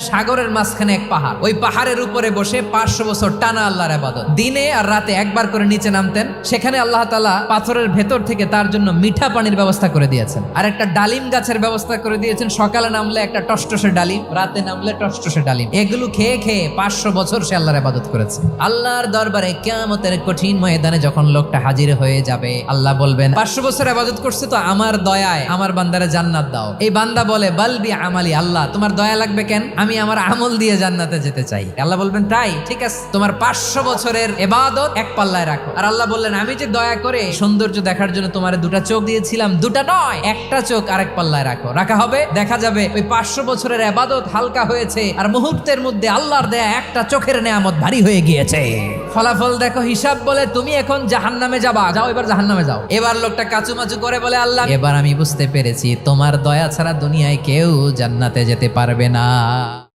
সাগরের মাঝখানে এক পাহাড়, ওই পাহাড়ের উপরে বসে 500 বছর টানা আল্লাহর ইবাদত, দিনে আর রাতে একবার করে নিচে নামতেন। সেখানে আল্লাহ তাআলা পাথরের ভেতর থেকে তার জন্য মিঠা পানির ব্যবস্থা করে দিয়েছেন, আর একটা ডালিম গাছের ব্যবস্থা করে দিয়েছেন। সকালে নামলে একটা টসটসে ডালিম, রাতে নামলে টসটসে ডালিম। এগুলো খেয়ে খেয়ে 500 বছর সে আল্লাহর ইবাদত করেছে। আল্লাহর দরবারে কিয়ামতের কঠিন ময়দানে যখন লোকটা হাজির হয়ে যাবে, আল্লাহ বলবেন 500 বছর ইবাদত করছে তো আমার দয়ায় আমার বান্দারে জান্নাত দাও। এই বান্দা বলে বালবি আমালি, আল্লাহ তোমার দয়া লাগবে কেন, আমি আমার আমল দিয়ে জান্নাতে যেতে চাই। আল্লাহ বলবেন তাই, ঠিক আছে, তোমার 500 বছরের ইবাদত এক পাল্লায় রাখো। আর আল্লাহ বললেন আমি যে দয়া করে সৌন্দর্য দেখার জন্য তোমারে 2টা চোখ দিয়েছিলাম, 2টা নয়, একটা চোখ আরেক পাল্লায় রাখো। রাখা হবে, দেখা যাবে ওই 500 বছরের ইবাদত হালকা হয়েছে আর মুহূর্তের মধ্যে আল্লাহর দেয়া একটা চোখের নেয়ামত ভারী হয়ে গিয়েছে। ফলাফল দেখো, হিসাব বলে তুমি এখন জাহান্নামে যাবা, যাও এবার জাহান্নামে যাও। এবার লোকটা কাচুমাচু করে বলে আল্লাহ এবার আমি বুঝতে পেরেছি তোমার দয়া ছাড়া দুনিয়ায় কেউ জান্নাতে যেতে পারবে না।